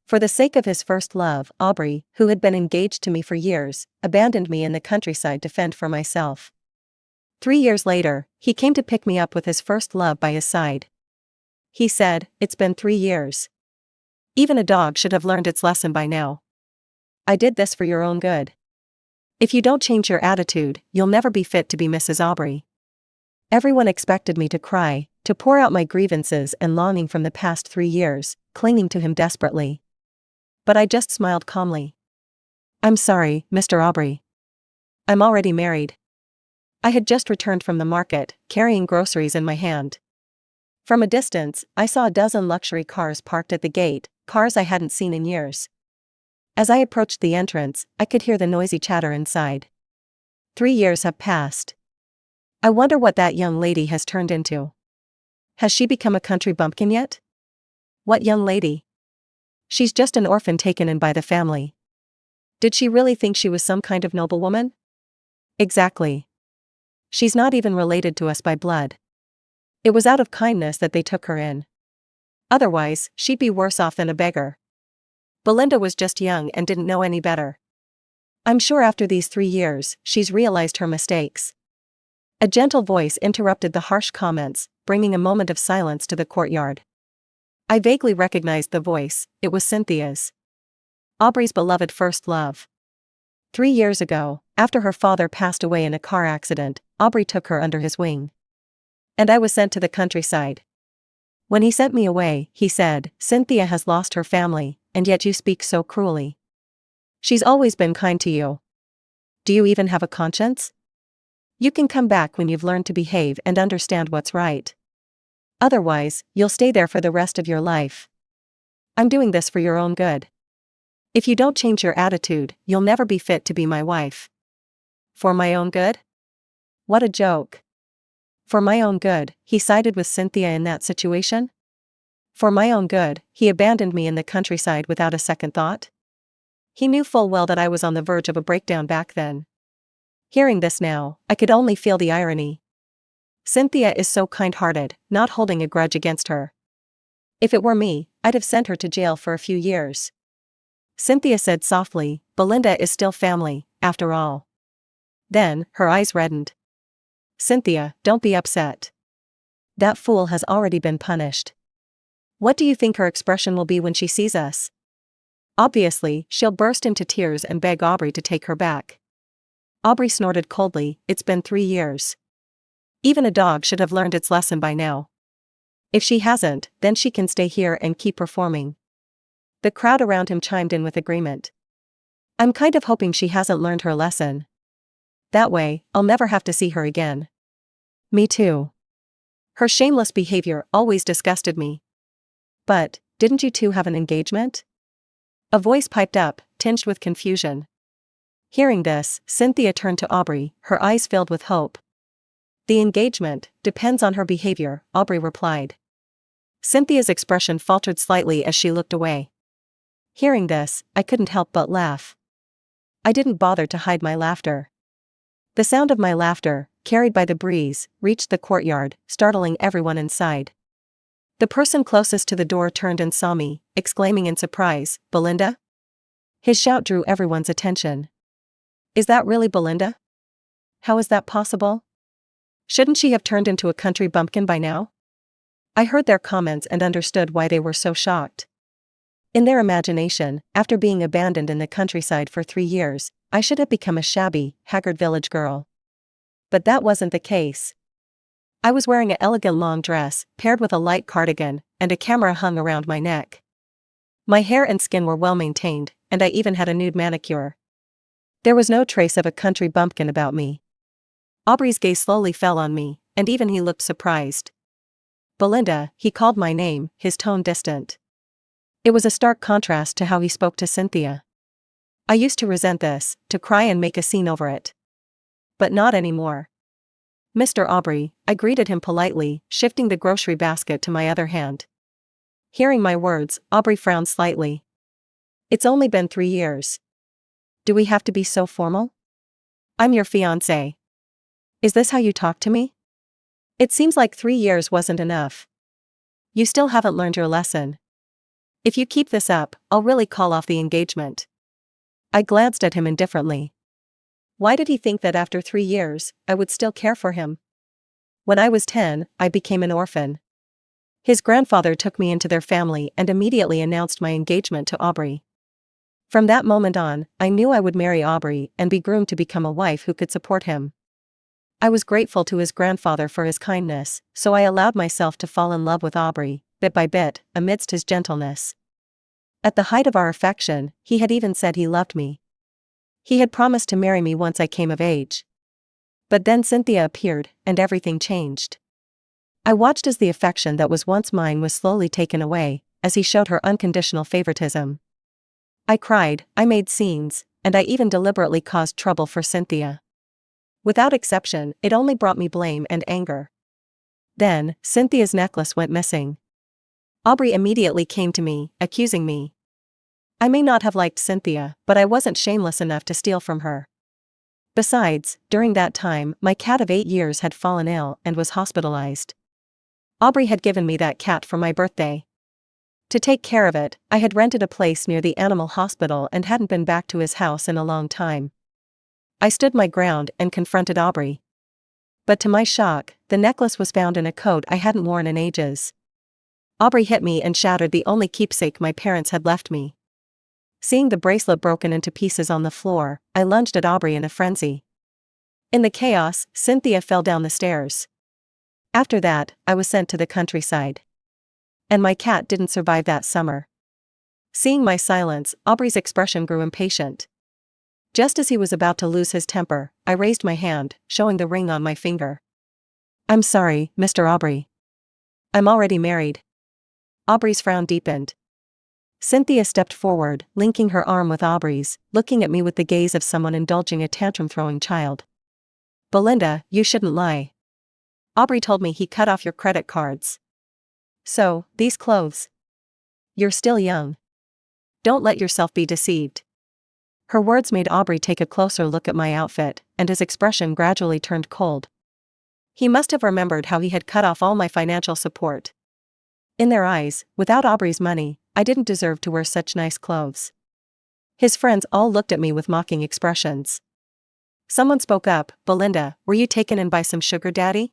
For the sake of his first love, Aubrey, who had been engaged to me for years, abandoned me in the countryside to fend for myself. 3 years later, he came to pick me up with his first love by his side. He said, "It's been 3 years. Even a dog should have learned its lesson by now. I did this for your own good. If you don't change your attitude, you'll never be fit to be Mrs. Aubrey." Everyone expected me to cry, to pour out my grievances and longing from the past 3 years, clinging to him desperately. But I just smiled calmly. "I'm sorry, Mr. Aubrey. I'm already married." I had just returned from the market, carrying groceries in my hand. From a distance, I saw a dozen luxury cars parked at the gate, cars I hadn't seen in years. As I approached the entrance, I could hear the noisy chatter inside. 3 years have passed. I wonder what that young lady has turned into. Has she become a country bumpkin yet? What young lady? She's just an orphan taken in by the family. Did she really think she was some kind of noblewoman? Exactly. She's not even related to us by blood. It was out of kindness that they took her in. Otherwise, she'd be worse off than a beggar. Belinda was just young and didn't know any better. I'm sure after these 3 years, she's realized her mistakes. A gentle voice interrupted the harsh comments, bringing a moment of silence to the courtyard. I vaguely recognized the voice. It was Cynthia's. Aubrey's beloved first love. 3 years ago, after her father passed away in a car accident, Aubrey took her under his wing. And I was sent to the countryside. When he sent me away, he said, "Cynthia has lost her family, and yet you speak so cruelly. She's always been kind to you. Do you even have a conscience? You can come back when you've learned to behave and understand what's right. Otherwise, you'll stay there for the rest of your life. I'm doing this for your own good. If you don't change your attitude, you'll never be fit to be my wife." For my own good? What a joke. For my own good, he sided with Cynthia in that situation? For my own good, he abandoned me in the countryside without a second thought? He knew full well that I was on the verge of a breakdown back then. Hearing this now, I could only feel the irony. Cynthia is so kind-hearted, not holding a grudge against her. If it were me, I'd have sent her to jail for a few years. Cynthia said softly, "Belinda is still family, after all." Then, her eyes reddened. "Cynthia, don't be upset. That fool has already been punished. What do you think her expression will be when she sees us? Obviously, she'll burst into tears and beg Aubrey to take her back." Aubrey snorted coldly. "It's been 3 years. Even a dog should have learned its lesson by now. If she hasn't, then she can stay here and keep performing." The crowd around him chimed in with agreement. "I'm kind of hoping she hasn't learned her lesson. That way, I'll never have to see her again." Me too. Her shameless behavior always disgusted me. "But, didn't you two have an engagement?" A voice piped up, tinged with confusion. Hearing this, Cynthia turned to Aubrey, her eyes filled with hope. "The engagement depends on her behavior," Aubrey replied. Cynthia's expression faltered slightly as she looked away. Hearing this, I couldn't help but laugh. I didn't bother to hide my laughter. The sound of my laughter, carried by the breeze, reached the courtyard, startling everyone inside. The person closest to the door turned and saw me, exclaiming in surprise, "Belinda?" His shout drew everyone's attention. "Is that really Belinda? How is that possible? Shouldn't she have turned into a country bumpkin by now?" I heard their comments and understood why they were so shocked. In their imagination, after being abandoned in the countryside for 3 years, I should have become a shabby, haggard village girl. But that wasn't the case. I was wearing an elegant long dress, paired with a light cardigan, and a camera hung around my neck. My hair and skin were well maintained, and I even had a nude manicure. There was no trace of a country bumpkin about me. Aubrey's gaze slowly fell on me, and even he looked surprised. "Belinda," he called my name, his tone distant. It was a stark contrast to how he spoke to Cynthia. I used to resent this, to cry and make a scene over it. But not anymore. "Mr. Aubrey," I greeted him politely, shifting the grocery basket to my other hand. Hearing my words, Aubrey frowned slightly. "It's only been 3 years. Do we have to be so formal? I'm your fiancé. Is this how you talk to me? It seems like 3 years wasn't enough. You still haven't learned your lesson." If you keep this up, I'll really call off the engagement. I glanced at him indifferently. Why did he think that after 3 years, I would still care for him? When I was 10, I became an orphan. His grandfather took me into their family and immediately announced my engagement to Aubrey. From that moment on, I knew I would marry Aubrey and be groomed to become a wife who could support him. I was grateful to his grandfather for his kindness, so I allowed myself to fall in love with Aubrey, bit by bit, amidst his gentleness. At the height of our affection, he had even said he loved me. He had promised to marry me once I came of age. But then Cynthia appeared, and everything changed. I watched as the affection that was once mine was slowly taken away, as he showed her unconditional favoritism. I cried, I made scenes, and I even deliberately caused trouble for Cynthia. Without exception, it only brought me blame and anger. Then, Cynthia's necklace went missing. Aubrey immediately came to me, accusing me. I may not have liked Cynthia, but I wasn't shameless enough to steal from her. Besides, during that time, my cat of 8 years had fallen ill and was hospitalized. Aubrey had given me that cat for my birthday. To take care of it, I had rented a place near the animal hospital and hadn't been back to his house in a long time. I stood my ground and confronted Aubrey. But to my shock, the necklace was found in a coat I hadn't worn in ages. Aubrey hit me and shattered the only keepsake my parents had left me. Seeing the bracelet broken into pieces on the floor, I lunged at Aubrey in a frenzy. In the chaos, Cynthia fell down the stairs. After that, I was sent to the countryside. And my cat didn't survive that summer. Seeing my silence, Aubrey's expression grew impatient. Just as he was about to lose his temper, I raised my hand, showing the ring on my finger. I'm sorry, Mr. Aubrey. I'm already married. Aubrey's frown deepened. Cynthia stepped forward, linking her arm with Aubrey's, looking at me with the gaze of someone indulging a tantrum-throwing child. Belinda, you shouldn't lie. Aubrey told me he cut off your credit cards. So, these clothes. You're still young. Don't let yourself be deceived. Her words made Aubrey take a closer look at my outfit, and his expression gradually turned cold. He must have remembered how he had cut off all my financial support. In their eyes, without Aubrey's money, I didn't deserve to wear such nice clothes. His friends all looked at me with mocking expressions. Someone spoke up, Belinda, were you taken in by some sugar daddy?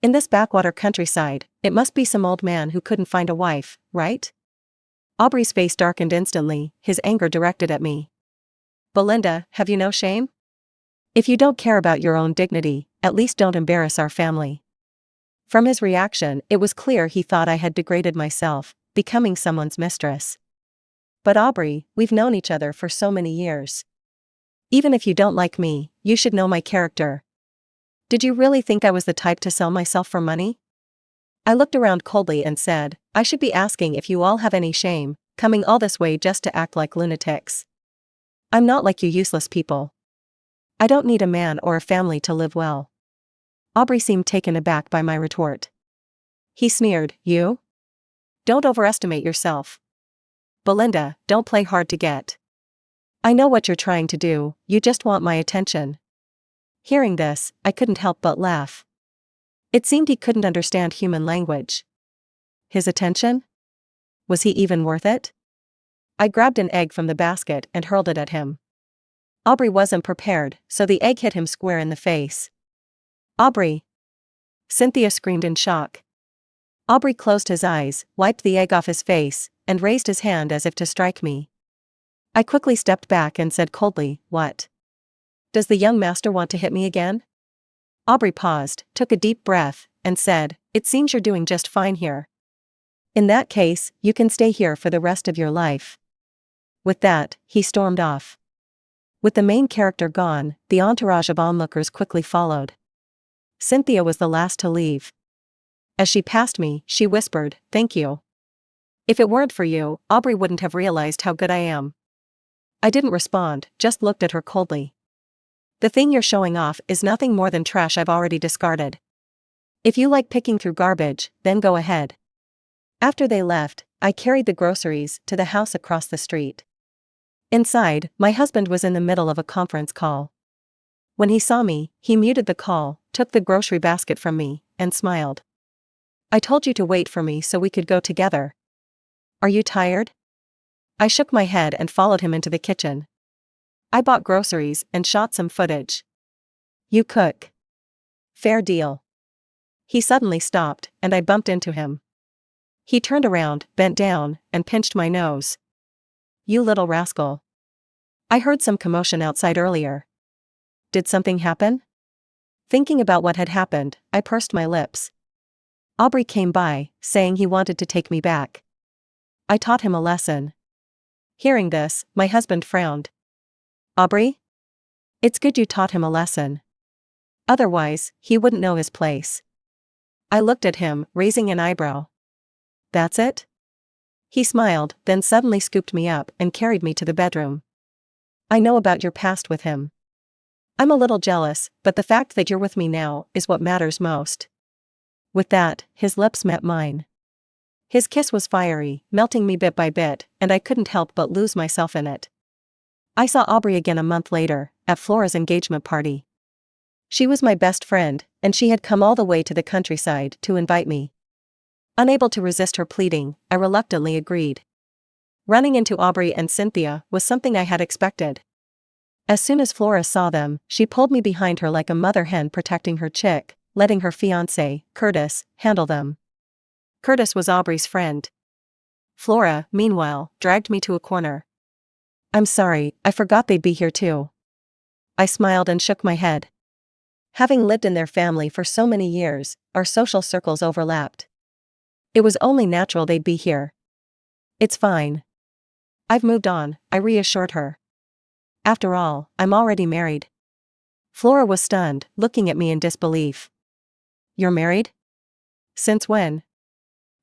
In this backwater countryside, it must be some old man who couldn't find a wife, right? Aubrey's face darkened instantly, his anger directed at me. Belinda, have you no shame? If you don't care about your own dignity, at least don't embarrass our family. From his reaction, it was clear he thought I had degraded myself, becoming someone's mistress. But Aubrey, we've known each other for so many years. Even if you don't like me, you should know my character. Did you really think I was the type to sell myself for money? I looked around coldly and said, I should be asking if you all have any shame, coming all this way just to act like lunatics. I'm not like you useless people. I don't need a man or a family to live well. Aubrey seemed taken aback by my retort. He sneered, you? Don't overestimate yourself. Belinda, don't play hard to get. I know what you're trying to do, you just want my attention. Hearing this, I couldn't help but laugh. It seemed he couldn't understand human language. His attention? Was he even worth it? I grabbed an egg from the basket and hurled it at him. Aubrey wasn't prepared, so the egg hit him square in the face. Aubrey! Cynthia screamed in shock. Aubrey closed his eyes, wiped the egg off his face, and raised his hand as if to strike me. I quickly stepped back and said coldly, What? Does the young master want to hit me again? Aubrey paused, took a deep breath, and said, It seems you're doing just fine here. In that case, you can stay here for the rest of your life. With that, he stormed off. With the main character gone, the entourage of onlookers quickly followed. Cynthia was the last to leave. As she passed me, she whispered, Thank you. If it weren't for you, Aubrey wouldn't have realized how good I am. I didn't respond, just looked at her coldly. The thing you're showing off is nothing more than trash I've already discarded. If you like picking through garbage, then go ahead. After they left, I carried the groceries to the house across the street. Inside, my husband was in the middle of a conference call. When he saw me, he muted the call, took the grocery basket from me, and smiled. I told you to wait for me so we could go together. Are you tired? I shook my head and followed him into the kitchen. I bought groceries and shot some footage. You cook. Fair deal. He suddenly stopped, and I bumped into him. He turned around, bent down, and pinched my nose. You little rascal. I heard some commotion outside earlier. Did something happen? Thinking about what had happened, I pursed my lips. Aubrey came by, saying he wanted to take me back. I taught him a lesson. Hearing this, my husband frowned. Aubrey? It's good you taught him a lesson. Otherwise, he wouldn't know his place. I looked at him, raising an eyebrow. That's it? He smiled, then suddenly scooped me up and carried me to the bedroom. I know about your past with him. I'm a little jealous, but the fact that you're with me now is what matters most. With that, his lips met mine. His kiss was fiery, melting me bit by bit, and I couldn't help but lose myself in it. I saw Aubrey again a month later, at Flora's engagement party. She was my best friend, and she had come all the way to the countryside to invite me. Unable to resist her pleading, I reluctantly agreed. Running into Aubrey and Cynthia was something I had expected. As soon as Flora saw them, she pulled me behind her like a mother hen protecting her chick, letting her fiancé, Curtis, handle them. Curtis was Aubrey's friend. Flora, meanwhile, dragged me to a corner. I'm sorry, I forgot they'd be here too. I smiled and shook my head. Having lived in their family for so many years, our social circles overlapped. It was only natural they'd be here. It's fine. I've moved on, I reassured her. After all, I'm already married. Flora was stunned, looking at me in disbelief. You're married? Since when?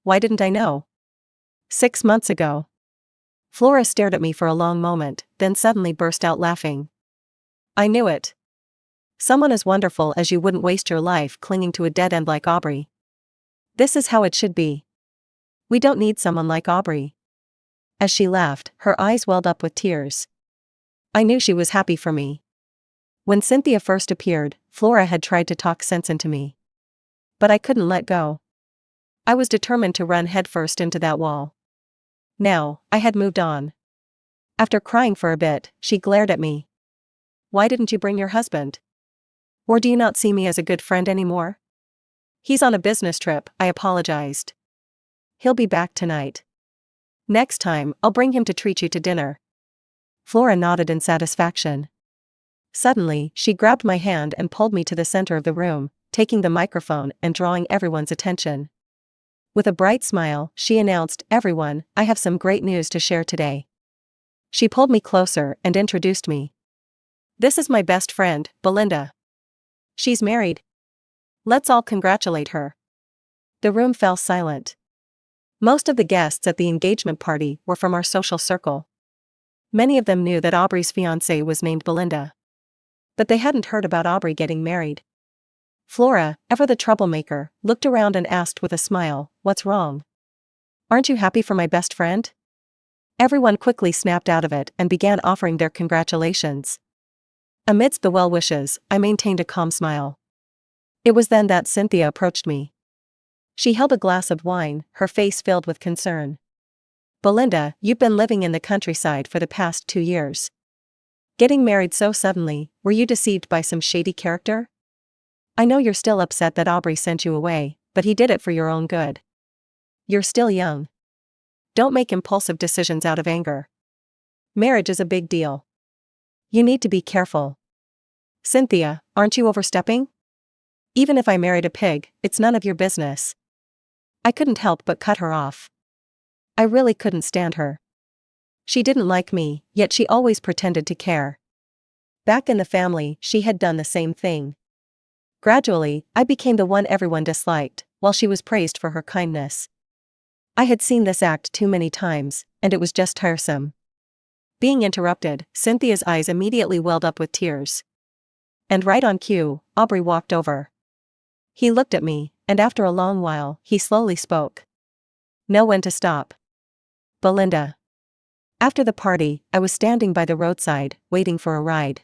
Why didn't I know? 6 months ago. Flora stared at me for a long moment, then suddenly burst out laughing. I knew it. Someone as wonderful as you wouldn't waste your life clinging to a dead end like Aubrey. This is how it should be. We don't need someone like Aubrey. As she laughed, her eyes welled up with tears. I knew she was happy for me. When Cynthia first appeared, Flora had tried to talk sense into me. But I couldn't let go. I was determined to run headfirst into that wall. Now, I had moved on. After crying for a bit, she glared at me. Why didn't you bring your husband? Or do you not see me as a good friend anymore? He's on a business trip, I apologized. He'll be back tonight. Next time, I'll bring him to treat you to dinner. Flora nodded in satisfaction. Suddenly, she grabbed my hand and pulled me to the center of the room, taking the microphone and drawing everyone's attention. With a bright smile, she announced, Everyone, I have some great news to share today. She pulled me closer and introduced me. This is my best friend, Belinda. She's married. Let's all congratulate her. The room fell silent. Most of the guests at the engagement party were from our social circle. Many of them knew that Aubrey's fiancée was named Belinda. But they hadn't heard about Aubrey getting married. Flora, ever the troublemaker, looked around and asked with a smile, What's wrong? Aren't you happy for my best friend? Everyone quickly snapped out of it and began offering their congratulations. Amidst the well wishes, I maintained a calm smile. It was then that Cynthia approached me. She held a glass of wine, her face filled with concern. Belinda, you've been living in the countryside for the past 2 years. Getting married so suddenly, were you deceived by some shady character? I know you're still upset that Aubrey sent you away, but he did it for your own good. You're still young. Don't make impulsive decisions out of anger. Marriage is a big deal. You need to be careful. Cynthia, aren't you overstepping? Even if I married a pig, it's none of your business. I couldn't help but cut her off. I really couldn't stand her. She didn't like me, yet she always pretended to care. Back in the family, she had done the same thing. Gradually, I became the one everyone disliked, while she was praised for her kindness. I had seen this act too many times, and it was just tiresome. Being interrupted, Cynthia's eyes immediately welled up with tears. And right on cue, Aubrey walked over. He looked at me, and after a long while, he slowly spoke. Know when to stop. Belinda. After the party, I was standing by the roadside, waiting for a ride.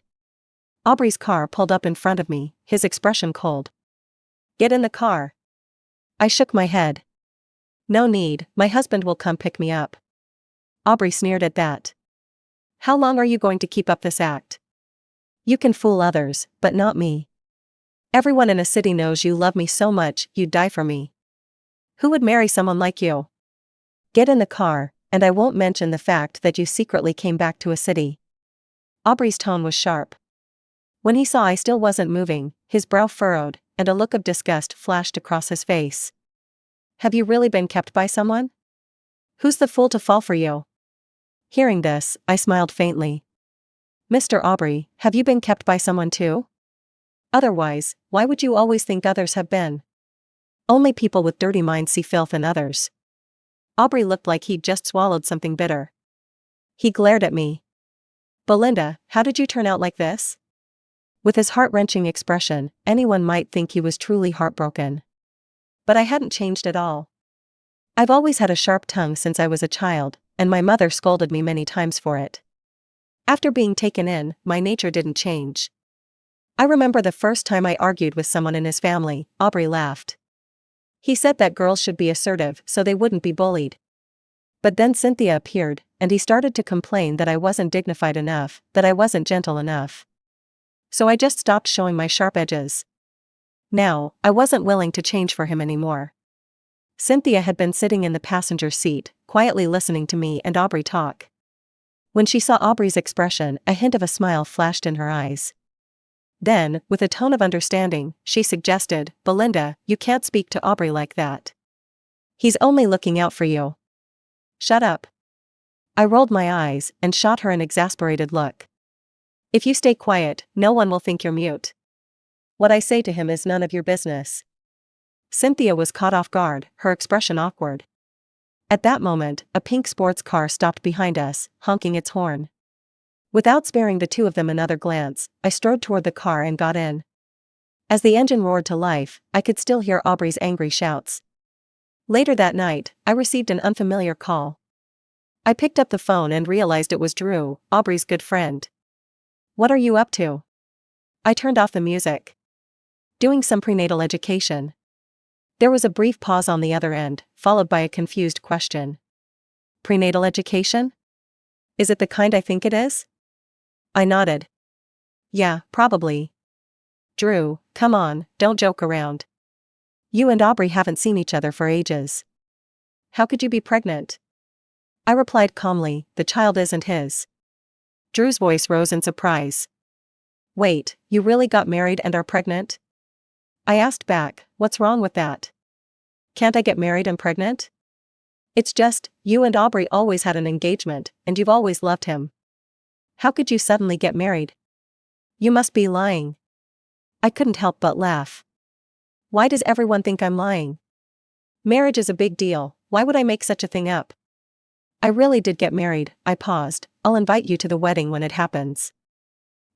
Aubrey's car pulled up in front of me, his expression cold. Get in the car. I shook my head. No need, my husband will come pick me up. Aubrey sneered at that. How long are you going to keep up this act? You can fool others, but not me. Everyone in a city knows you love me so much, you'd die for me. Who would marry someone like you? Get in the car, and I won't mention the fact that you secretly came back to a city. Aubrey's tone was sharp. When he saw I still wasn't moving, his brow furrowed, and a look of disgust flashed across his face. Have you really been kept by someone? Who's the fool to fall for you? Hearing this, I smiled faintly. Mr. Aubrey, have you been kept by someone too? Otherwise, why would you always think others have been? Only people with dirty minds see filth in others. Aubrey looked like he'd just swallowed something bitter. He glared at me. Belinda, how did you turn out like this? With his heart-wrenching expression, anyone might think he was truly heartbroken. But I hadn't changed at all. I've always had a sharp tongue since I was a child, and my mother scolded me many times for it. After being taken in, my nature didn't change. I remember the first time I argued with someone in his family, Aubrey laughed. He said that girls should be assertive so they wouldn't be bullied. But then Cynthia appeared, and he started to complain that I wasn't dignified enough, that I wasn't gentle enough. So I just stopped showing my sharp edges. Now, I wasn't willing to change for him anymore. Cynthia had been sitting in the passenger seat, quietly listening to me and Aubrey talk. When she saw Aubrey's expression, a hint of a smile flashed in her eyes. Then, with a tone of understanding, she suggested, Belinda, you can't speak to Aubrey like that. He's only looking out for you. Shut up. I rolled my eyes and shot her an exasperated look. If you stay quiet, no one will think you're mute. What I say to him is none of your business. Cynthia was caught off guard, her expression awkward. At that moment, a pink sports car stopped behind us, honking its horn. Without sparing the two of them another glance, I strode toward the car and got in. As the engine roared to life, I could still hear Aubrey's angry shouts. Later that night, I received an unfamiliar call. I picked up the phone and realized it was Drew, Aubrey's good friend. What are you up to? I turned off the music. Doing some prenatal education. There was a brief pause on the other end, followed by a confused question. Prenatal education? Is it the kind I think it is? I nodded. Yeah, probably. Drew, come on, don't joke around. You and Aubrey haven't seen each other for ages. How could you be pregnant? I replied calmly, the child isn't his. Drew's voice rose in surprise. Wait, you really got married and are pregnant? I asked back, what's wrong with that? Can't I get married and pregnant? It's just, you and Aubrey always had an engagement, and you've always loved him. How could you suddenly get married? You must be lying. I couldn't help but laugh. Why does everyone think I'm lying? Marriage is a big deal, why would I make such a thing up? I really did get married, I paused, I'll invite you to the wedding when it happens.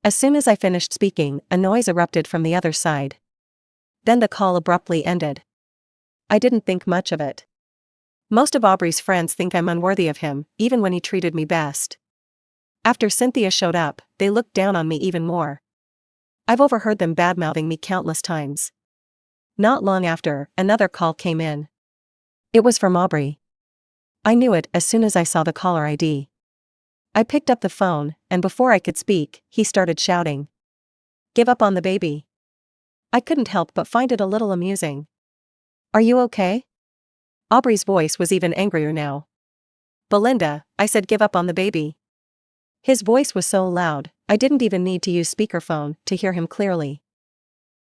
As soon as I finished speaking, a noise erupted from the other side. Then the call abruptly ended. I didn't think much of it. Most of Aubrey's friends think I'm unworthy of him, even when he treated me best. After Cynthia showed up, they looked down on me even more. I've overheard them badmouthing me countless times. Not long after, another call came in. It was from Aubrey. I knew it as soon as I saw the caller ID. I picked up the phone, and before I could speak, he started shouting. Give up on the baby. I couldn't help but find it a little amusing. Are you okay? Aubrey's voice was even angrier now. Belinda, I said give up on the baby. His voice was so loud, I didn't even need to use speakerphone to hear him clearly.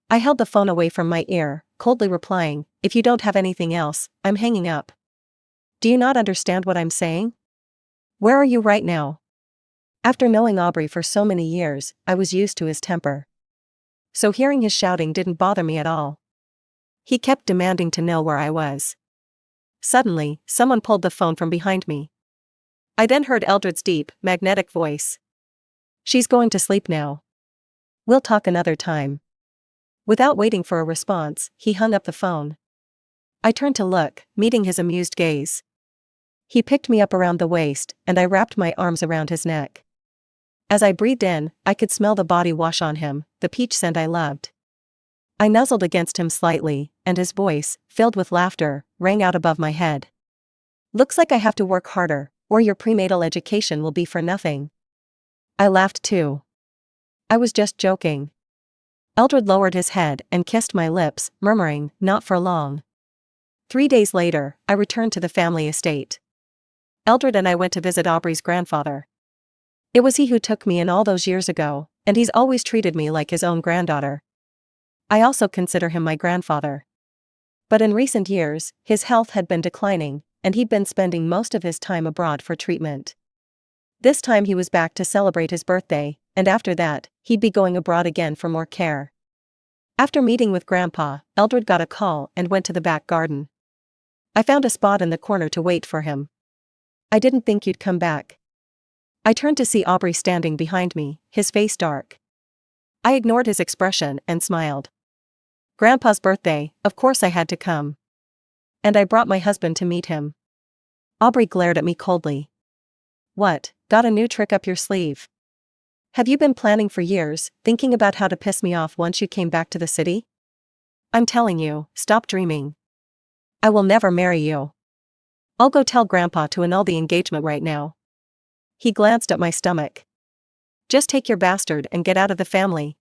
I held the phone away from my ear, coldly replying, if you don't have anything else, I'm hanging up. Do you not understand what I'm saying? Where are you right now? After knowing Aubrey for so many years, I was used to his temper. So hearing his shouting didn't bother me at all. He kept demanding to know where I was. Suddenly, someone pulled the phone from behind me. I then heard Eldred's deep, magnetic voice. She's going to sleep now. We'll talk another time. Without waiting for a response, he hung up the phone. I turned to look, meeting his amused gaze. He picked me up around the waist, and I wrapped my arms around his neck. As I breathed in, I could smell the body wash on him, the peach scent I loved. I nuzzled against him slightly, and his voice, filled with laughter, rang out above my head. Looks like I have to work harder, or your prenatal education will be for nothing. I laughed too. I was just joking. Eldred lowered his head and kissed my lips, murmuring, "Not for long." 3 days later, I returned to the family estate. Eldred and I went to visit Aubrey's grandfather. It was he who took me in all those years ago, and he's always treated me like his own granddaughter. I also consider him my grandfather. But in recent years, his health had been declining, and he'd been spending most of his time abroad for treatment. This time he was back to celebrate his birthday, and after that, he'd be going abroad again for more care. After meeting with Grandpa, Eldred got a call and went to the back garden. I found a spot in the corner to wait for him. "I didn't think you'd come back." I turned to see Aubrey standing behind me, his face dark. I ignored his expression and smiled. "Grandpa's birthday, of course I had to come. And I brought my husband to meet him." Aubrey glared at me coldly. "What, got a new trick up your sleeve? Have you been planning for years, thinking about how to piss me off once you came back to the city? I'm telling you, stop dreaming. I will never marry you. I'll go tell Grandpa to annul the engagement right now." He glanced at my stomach. "Just take your bastard and get out of the family.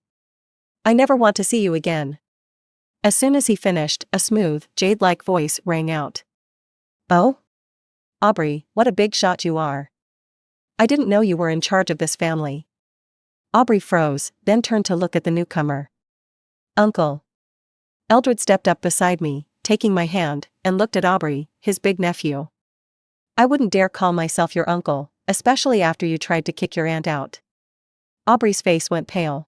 I never want to see you again." As soon as he finished, a smooth, jade-like voice rang out. "Oh? Aubrey, what a big shot you are. I didn't know you were in charge of this family." Aubrey froze, then turned to look at the newcomer. "Uncle." Eldred stepped up beside me, taking my hand, and looked at Aubrey, his big nephew. "I wouldn't dare call myself your uncle, especially after you tried to kick your aunt out." Aubrey's face went pale.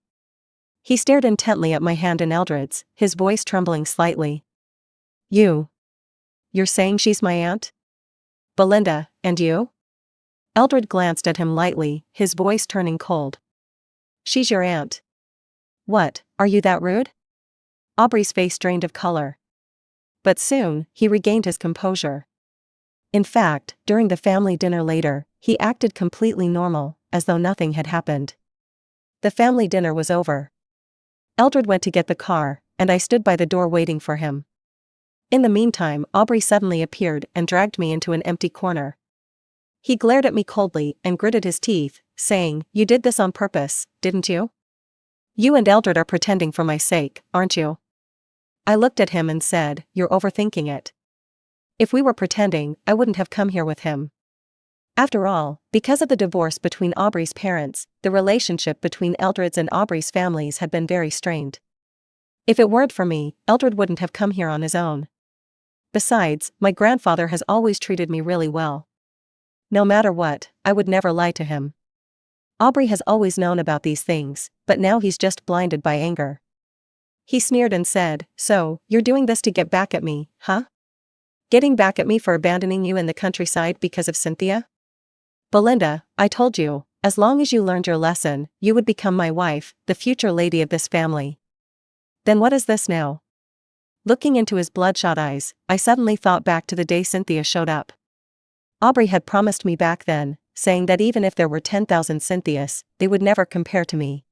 He stared intently at my hand in Eldred's, his voice trembling slightly. You're saying she's my aunt? Belinda, and you?" Eldred glanced at him lightly, his voice turning cold. "She's your aunt. What, are you that rude?" Aubrey's face drained of color. But soon, he regained his composure. In fact, during the family dinner later, he acted completely normal, as though nothing had happened. The family dinner was over. Eldred went to get the car, and I stood by the door waiting for him. In the meantime, Aubrey suddenly appeared and dragged me into an empty corner. He glared at me coldly and gritted his teeth, saying, "You did this on purpose, didn't you? You and Eldred are pretending for my sake, aren't you?" I looked at him and said, "You're overthinking it. If we were pretending, I wouldn't have come here with him." After all, because of the divorce between Aubrey's parents, the relationship between Eldred's and Aubrey's families had been very strained. If it weren't for me, Eldred wouldn't have come here on his own. Besides, my grandfather has always treated me really well. No matter what, I would never lie to him. Aubrey has always known about these things, but now he's just blinded by anger. He sneered and said, "So, you're doing this to get back at me, huh? Getting back at me for abandoning you in the countryside because of Cynthia? Belinda, I told you, as long as you learned your lesson, you would become my wife, the future lady of this family. Then what is this now?" Looking into his bloodshot eyes, I suddenly thought back to the day Cynthia showed up. Aubrey had promised me back then, saying that even if there were 10,000 Cynthias, they would never compare to me.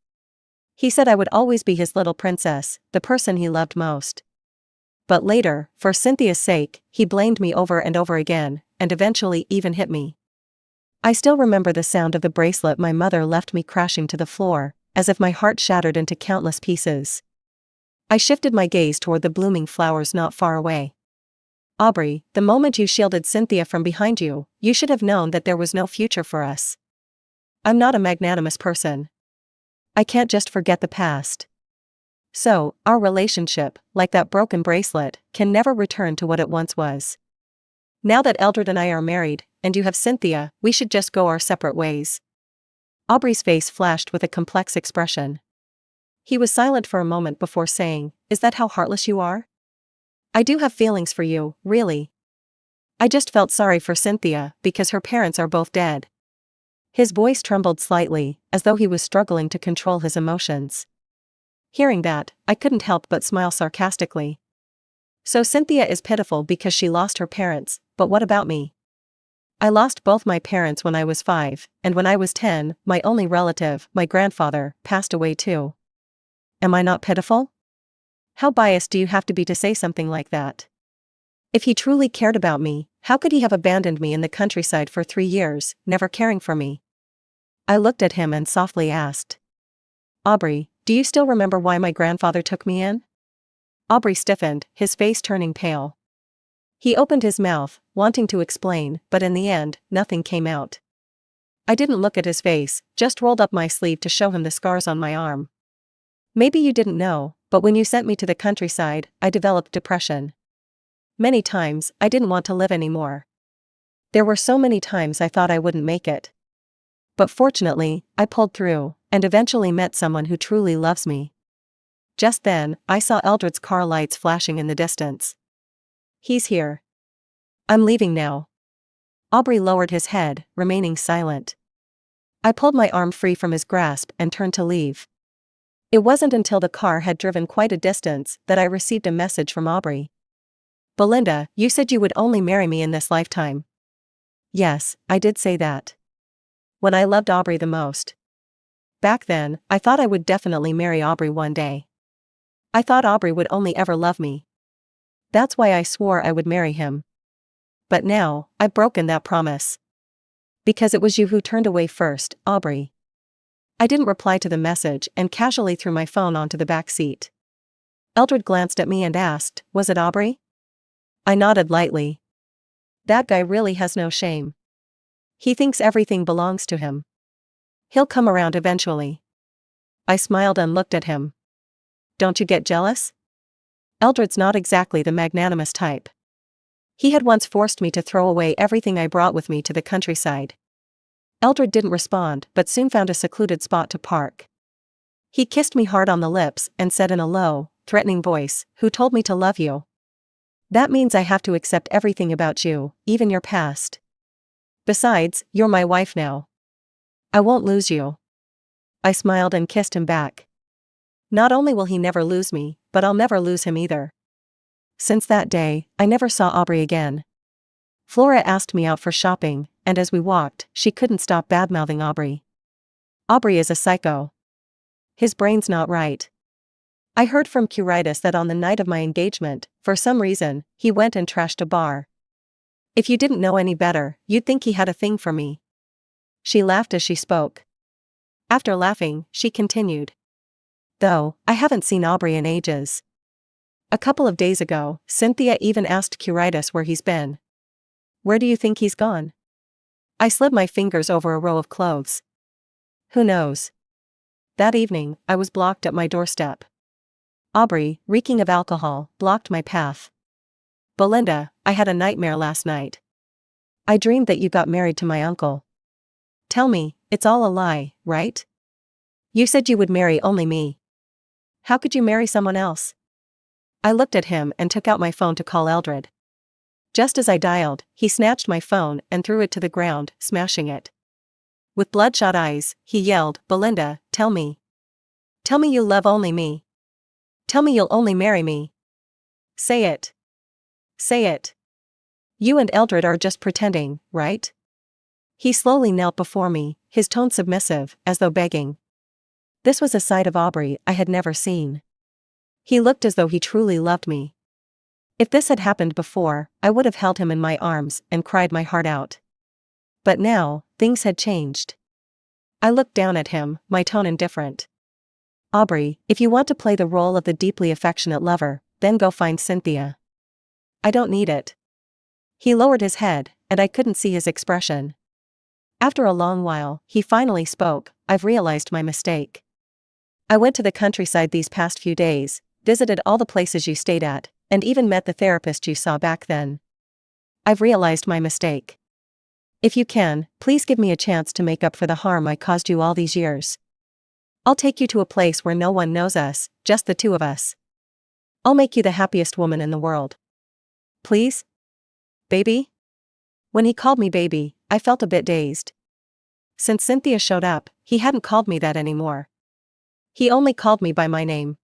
He said I would always be his little princess, the person he loved most. But later, for Cynthia's sake, he blamed me over and over again, and eventually even hit me. I still remember the sound of the bracelet my mother left me crashing to the floor, as if my heart shattered into countless pieces. I shifted my gaze toward the blooming flowers not far away. "Aubrey, the moment you shielded Cynthia from behind you, you should have known that there was no future for us. I'm not a magnanimous person. I can't just forget the past. So, our relationship, like that broken bracelet, can never return to what it once was. Now that Eldred and I are married, and you have Cynthia, we should just go our separate ways." Aubrey's face flashed with a complex expression. He was silent for a moment before saying, "Is that how heartless you are? I do have feelings for you, really. I just felt sorry for Cynthia, because her parents are both dead." His voice trembled slightly, as though he was struggling to control his emotions. Hearing that, I couldn't help but smile sarcastically. "So Cynthia is pitiful because she lost her parents, but what about me? I lost both my parents when I was 5, and when I was 10, my only relative, my grandfather, passed away too. Am I not pitiful? How biased do you have to be to say something like that?" If he truly cared about me, how could he have abandoned me in the countryside for 3 years, never caring for me? I looked at him and softly asked. Aubrey, do you still remember why my grandfather took me in? Aubrey stiffened, his face turning pale. He opened his mouth, wanting to explain, but in the end, nothing came out. I didn't look at his face, just rolled up my sleeve to show him the scars on my arm. Maybe you didn't know, but when you sent me to the countryside, I developed depression. Many times, I didn't want to live anymore. There were so many times I thought I wouldn't make it. But fortunately, I pulled through, and eventually met someone who truly loves me. Just then, I saw Eldred's car lights flashing in the distance. He's here. I'm leaving now. Aubrey lowered his head, remaining silent. I pulled my arm free from his grasp and turned to leave. It wasn't until the car had driven quite a distance that I received a message from Aubrey. Belinda, you said you would only marry me in this lifetime. Yes, I did say that. When I loved Aubrey the most. Back then, I thought I would definitely marry Aubrey one day. I thought Aubrey would only ever love me. That's why I swore I would marry him. But now, I've broken that promise. Because it was you who turned away first, Aubrey. I didn't reply to the message and casually threw my phone onto the back seat. Eldred glanced at me and asked, was it Aubrey? I nodded lightly. That guy really has no shame. He thinks everything belongs to him. He'll come around eventually. I smiled and looked at him. Don't you get jealous? Eldred's not exactly the magnanimous type. He had once forced me to throw away everything I brought with me to the countryside. Eldred didn't respond but soon found a secluded spot to park. He kissed me hard on the lips and said in a low, threatening voice, "Who told me to love you? That means I have to accept everything about you, even your past. Besides, you're my wife now. I won't lose you." I smiled and kissed him back. Not only will he never lose me, but I'll never lose him either. Since that day, I never saw Aubrey again. Flora asked me out for shopping, and as we walked, she couldn't stop badmouthing Aubrey. Aubrey is a psycho. His brain's not right. I heard from Curitis that on the night of my engagement, for some reason, he went and trashed a bar. If you didn't know any better, you'd think he had a thing for me. She laughed as she spoke. After laughing, she continued. Though, I haven't seen Aubrey in ages. A couple of days ago, Cynthia even asked Curitis where he's been. Where do you think he's gone? I slid my fingers over a row of clothes. Who knows? That evening, I was blocked at my doorstep. Aubrey, reeking of alcohol, blocked my path. Belinda, I had a nightmare last night. I dreamed that you got married to my uncle. Tell me, it's all a lie, right? You said you would marry only me. How could you marry someone else? I looked at him and took out my phone to call Eldred. Just as I dialed, he snatched my phone and threw it to the ground, smashing it. With bloodshot eyes, he yelled, Belinda, tell me. Tell me you love only me. Tell me you'll only marry me. Say it. Say it. You and Eldred are just pretending, right? He slowly knelt before me, his tone submissive, as though begging. This was a side of Aubrey I had never seen. He looked as though he truly loved me. If this had happened before, I would have held him in my arms and cried my heart out. But now, things had changed. I looked down at him, my tone indifferent. Aubrey, if you want to play the role of the deeply affectionate lover, then go find Cynthia. I don't need it. He lowered his head, and I couldn't see his expression. After a long while, he finally spoke, I've realized my mistake. I went to the countryside these past few days, visited all the places you stayed at, and even met the therapist you saw back then. I've realized my mistake. If you can, please give me a chance to make up for the harm I caused you all these years. I'll take you to a place where no one knows us, just the two of us. I'll make you the happiest woman in the world. Please? Baby? When he called me baby, I felt a bit dazed. Since Cynthia showed up, he hadn't called me that anymore. He only called me by my name.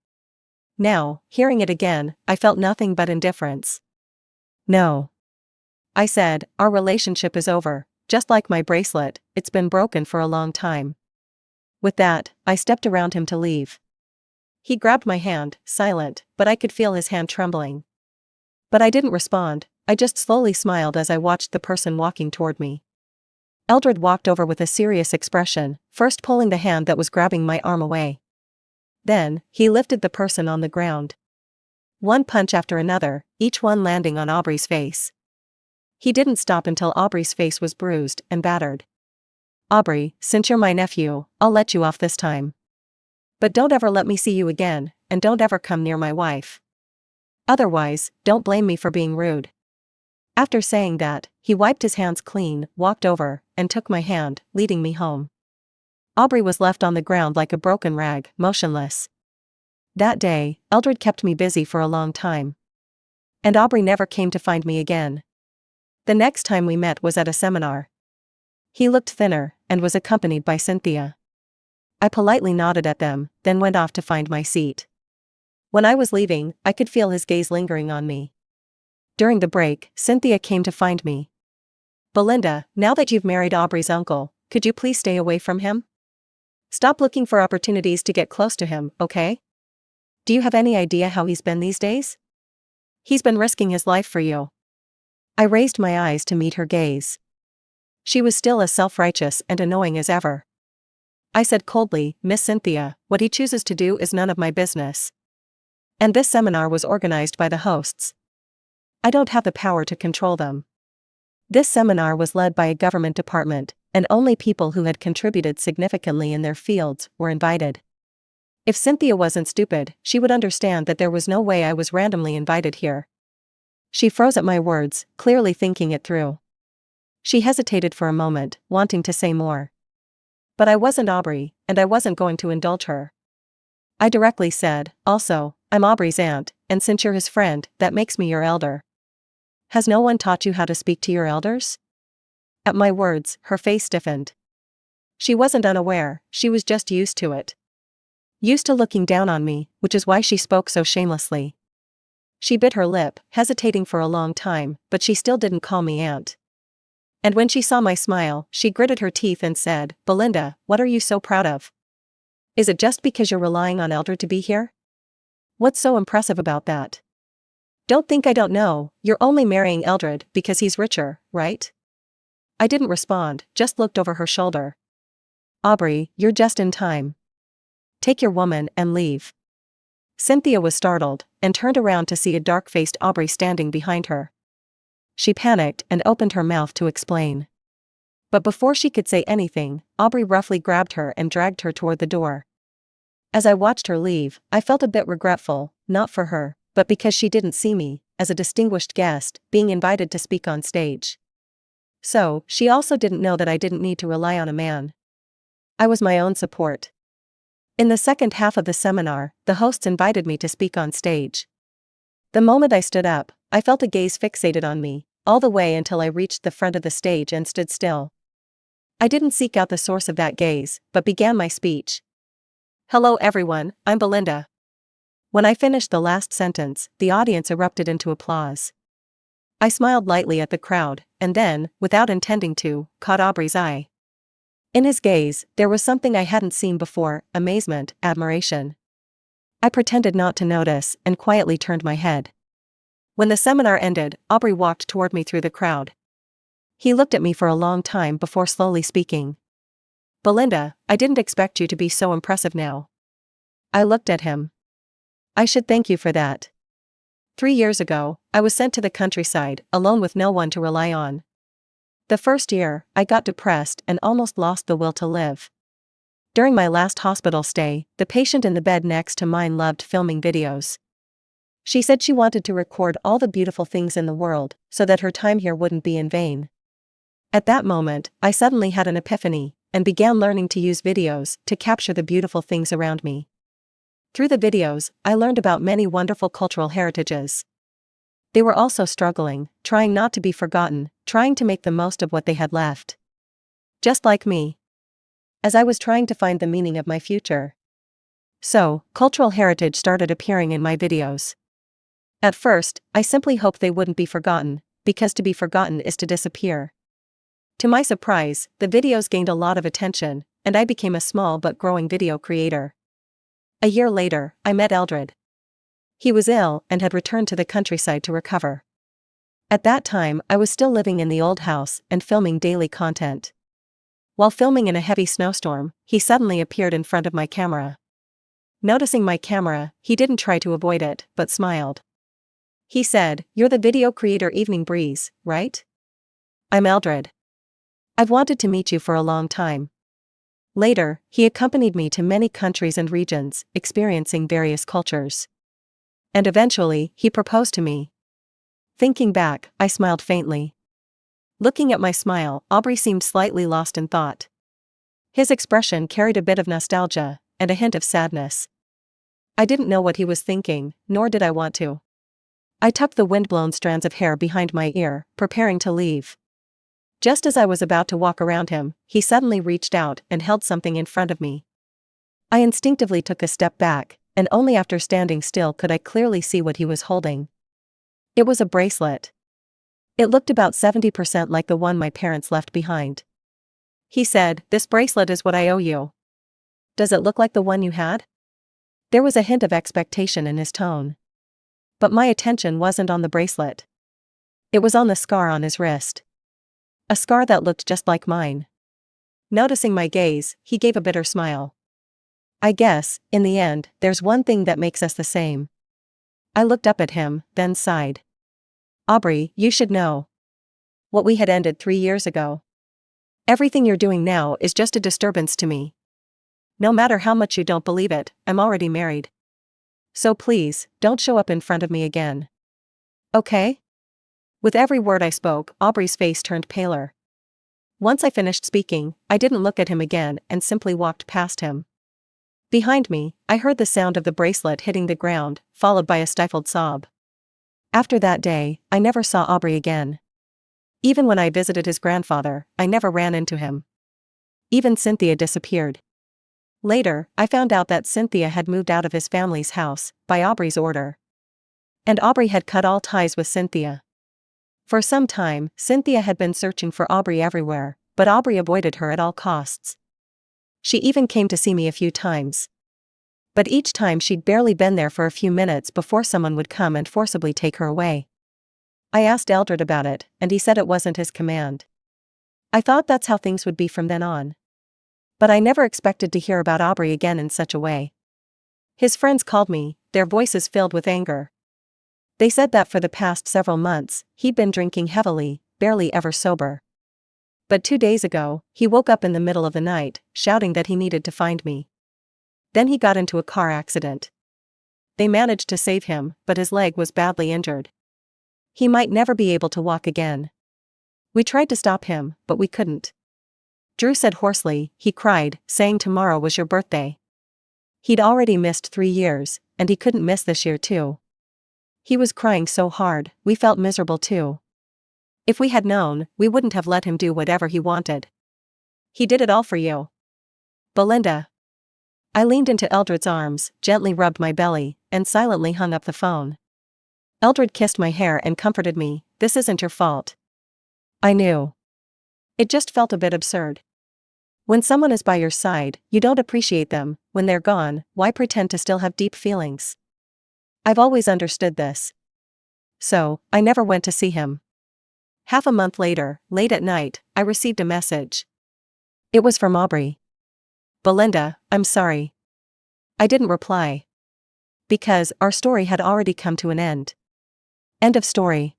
Now, hearing it again, I felt nothing but indifference. No. I said, our relationship is over, just like my bracelet, it's been broken for a long time. With that, I stepped around him to leave. He grabbed my hand, silent, but I could feel his hand trembling. But I didn't respond, I just slowly smiled as I watched the person walking toward me. Eldred walked over with a serious expression, first pulling the hand that was grabbing my arm away. Then, he lifted the person on the ground. One punch after another, each one landing on Aubrey's face. He didn't stop until Aubrey's face was bruised and battered. "Aubrey, since you're my nephew, I'll let you off this time. But don't ever let me see you again, and don't ever come near my wife. Otherwise, don't blame me for being rude." After saying that, he wiped his hands clean, walked over, and took my hand, leading me home. Aubrey was left on the ground like a broken rag, motionless. That day, Eldred kept me busy for a long time. And Aubrey never came to find me again. The next time we met was at a seminar. He looked thinner, and was accompanied by Cynthia. I politely nodded at them, then went off to find my seat. When I was leaving, I could feel his gaze lingering on me. During the break, Cynthia came to find me. "Belinda, now that you've married Aubrey's uncle, could you please stay away from him? Stop looking for opportunities to get close to him, okay? Do you have any idea how he's been these days? He's been risking his life for you." I raised my eyes to meet her gaze. She was still as self-righteous and annoying as ever. I said coldly, "Miss Cynthia, what he chooses to do is none of my business. And this seminar was organized by the hosts. I don't have the power to control them." This seminar was led by a government department, and only people who had contributed significantly in their fields were invited. If Cynthia wasn't stupid, she would understand that there was no way I was randomly invited here. She froze at my words, clearly thinking it through. She hesitated for a moment, wanting to say more. But I wasn't Aubrey, and I wasn't going to indulge her. I directly said, "Also, I'm Aubrey's aunt, and since you're his friend, that makes me your elder. Has no one taught you how to speak to your elders?" At my words, her face stiffened. She wasn't unaware, she was just used to it. Used to looking down on me, which is why she spoke so shamelessly. She bit her lip, hesitating for a long time, but she still didn't call me aunt. And when she saw my smile, she gritted her teeth and said, "Belinda, what are you so proud of? Is it just because you're relying on Eldred to be here? What's so impressive about that? Don't think I don't know, you're only marrying Eldred because he's richer, right?" I didn't respond, just looked over her shoulder. "Aubrey, you're just in time. Take your woman and leave." Cynthia was startled, and turned around to see a dark-faced Aubrey standing behind her. She panicked and opened her mouth to explain. But before she could say anything, Aubrey roughly grabbed her and dragged her toward the door. As I watched her leave, I felt a bit regretful, not for her, but because she didn't see me, as a distinguished guest, being invited to speak on stage. So, she also didn't know that I didn't need to rely on a man. I was my own support. In the second half of the seminar, the hosts invited me to speak on stage. The moment I stood up, I felt a gaze fixated on me, all the way until I reached the front of the stage and stood still. I didn't seek out the source of that gaze, but began my speech. "Hello everyone, I'm Belinda." When I finished the last sentence, the audience erupted into applause. I smiled lightly at the crowd, and then, without intending to, caught Aubrey's eye. In his gaze, there was something I hadn't seen before, amazement, admiration. I pretended not to notice, and quietly turned my head. When the seminar ended, Aubrey walked toward me through the crowd. He looked at me for a long time before slowly speaking. "Belinda, I didn't expect you to be so impressive now." I looked at him. "I should thank you for that. 3 years ago, I was sent to the countryside, alone with no one to rely on. The first year, I got depressed and almost lost the will to live. During my last hospital stay, the patient in the bed next to mine loved filming videos. She said she wanted to record all the beautiful things in the world, so that her time here wouldn't be in vain. At that moment, I suddenly had an epiphany, and began learning to use videos to capture the beautiful things around me. Through the videos, I learned about many wonderful cultural heritages. They were also struggling, trying not to be forgotten, trying to make the most of what they had left. Just like me. As I was trying to find the meaning of my future. So, cultural heritage started appearing in my videos. At first, I simply hoped they wouldn't be forgotten, because to be forgotten is to disappear. To my surprise, the videos gained a lot of attention, and I became a small but growing video creator. A year later, I met Eldred. He was ill and had returned to the countryside to recover. At that time, I was still living in the old house and filming daily content. While filming in a heavy snowstorm, he suddenly appeared in front of my camera. Noticing my camera, he didn't try to avoid it, but smiled. He said, "You're the video creator Evening Breeze, right? I'm Eldred. I've wanted to meet you for a long time." Later, he accompanied me to many countries and regions, experiencing various cultures. And eventually, he proposed to me. Thinking back, I smiled faintly. Looking at my smile, Aubrey seemed slightly lost in thought. His expression carried a bit of nostalgia, and a hint of sadness. I didn't know what he was thinking, nor did I want to. I tucked the windblown strands of hair behind my ear, preparing to leave. Just as I was about to walk around him, he suddenly reached out and held something in front of me. I instinctively took a step back, and only after standing still could I clearly see what he was holding. It was a bracelet. It looked about 70% like the one my parents left behind. He said, "This bracelet is what I owe you. Does it look like the one you had?" There was a hint of expectation in his tone. But my attention wasn't on the bracelet. It was on the scar on his wrist. A scar that looked just like mine. Noticing my gaze, he gave a bitter smile. "I guess, in the end, there's one thing that makes us the same." I looked up at him, then sighed. "Aubrey, you should know. What we had ended 3 years ago. Everything you're doing now is just a disturbance to me. No matter how much you don't believe it, I'm already married. So please, don't show up in front of me again. Okay?" With every word I spoke, Aubrey's face turned paler. Once I finished speaking, I didn't look at him again and simply walked past him. Behind me, I heard the sound of the bracelet hitting the ground, followed by a stifled sob. After that day, I never saw Aubrey again. Even when I visited his grandfather, I never ran into him. Even Cynthia disappeared. Later, I found out that Cynthia had moved out of his family's house, by Aubrey's order. And Aubrey had cut all ties with Cynthia. For some time, Cynthia had been searching for Aubrey everywhere, but Aubrey avoided her at all costs. She even came to see me a few times. But each time she'd barely been there for a few minutes before someone would come and forcibly take her away. I asked Eldred about it, and he said it wasn't his command. I thought that's how things would be from then on. But I never expected to hear about Aubrey again in such a way. His friends called me, their voices filled with anger. They said that for the past several months, he'd been drinking heavily, barely ever sober. But 2 days ago, he woke up in the middle of the night, shouting that he needed to find me. Then he got into a car accident. They managed to save him, but his leg was badly injured. He might never be able to walk again. We tried to stop him, but we couldn't. Drew said hoarsely, he cried, saying tomorrow was your birthday. He'd already missed 3 years, and he couldn't miss this year too. He was crying so hard, we felt miserable too. If we had known, we wouldn't have let him do whatever he wanted. He did it all for you. Belinda. I leaned into Eldred's arms, gently rubbed my belly, and silently hung up the phone. Eldred kissed my hair and comforted me, "This isn't your fault." I knew. It just felt a bit absurd. When someone is by your side, you don't appreciate them. When they're gone, why pretend to still have deep feelings? I've always understood this. So, I never went to see him. Half a month later, late at night, I received a message. It was from Aubrey. "Belinda, I'm sorry." I didn't reply. Because our story had already come to an end. End of story.